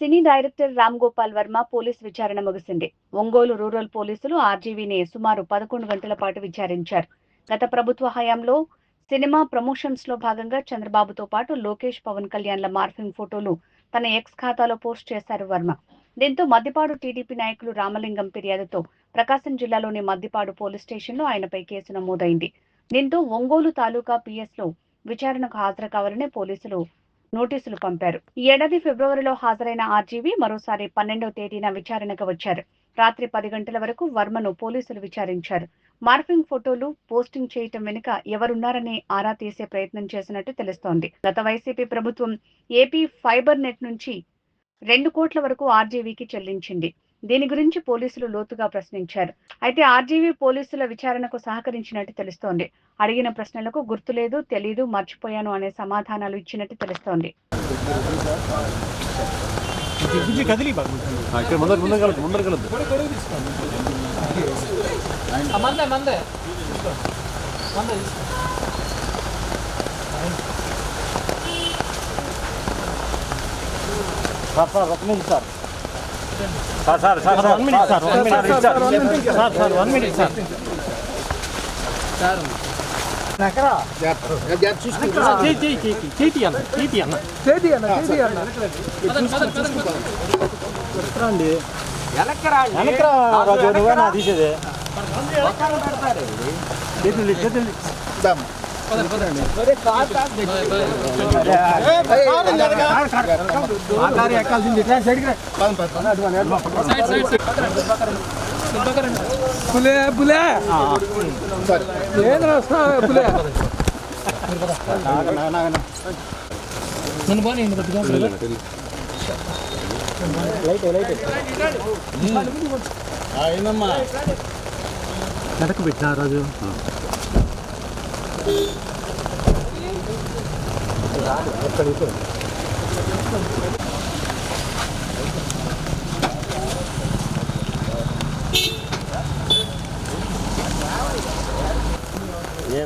సినీ director Ram Gopal Varma police విచారణ ముగిసింది. Ongole rural పోలీసులు ఆర్జీవీని సుమారు 11 గంటల పాటు విచారించారు. గత ప్రభుత్వ హయాంలో సినిమా ప్రమోషన్స్ లో భాగంగా చంద్రబాబుతో పాటు లోకేష్, పవన్ కళ్యాణ్ల మార్ఫింగ్ ఫోటోలు తన ఎక్స్ ఖాతాలో పోస్ట్ చేశారు వర్మ. దీంతో మద్దిపాడు టీడీపీ నాయకులు రామలింగం ఫిర్యాదుతో ప్రకాశం జిల్లాలోని మద్దిపాడు పోలీస్ స్టేషన్లో ఆయనపై కేసు నమోదైంది. దీంతో ఒంగోలు తాలూకా పిఎస్ లో విచారణకు హాజరు కావాలని పోలీసులు నోటీసులు పంపారు. ఈ ఏడాది ఫిబ్రవరిలో హాజరైన ఆర్జీవీ మరోసారి 12వ తేదీన విచారణకు వచ్చారు. రాత్రి 10 గంటల వరకు వర్మను పోలీసులు విచారించారు. మార్ఫింగ్ ఫోటోలు పోస్టింగ్ చేయటం వెనుక ఎవరున్నారని ఆరా తీసే ప్రయత్నం చేసినట్టు తెలుస్తోంది. గత వైసీపీ ప్రభుత్వం ఏపీ ఫైబర్ నెట్ నుంచి 2 కోట్ల వరకు ఆర్జీవీకి చెల్లించింది. దీని గురించి పోలీసులు లోతుగా ప్రశ్నించారు. అయితే ఆర్జీవీ పోలీసుల విచారణకు సహకరించినట్టు తెలుస్తోంది. అడిగిన ప్రశ్నలకు గుర్తులేదు, తెలీదు, మర్చిపోయాను అనే సమాధానాలు ఇచ్చినట్టు తెలుస్తోంది. తీసేది పులే పులే పులే నన్ను బాగా వెనక్కి పెట్టినా రాజు ఏ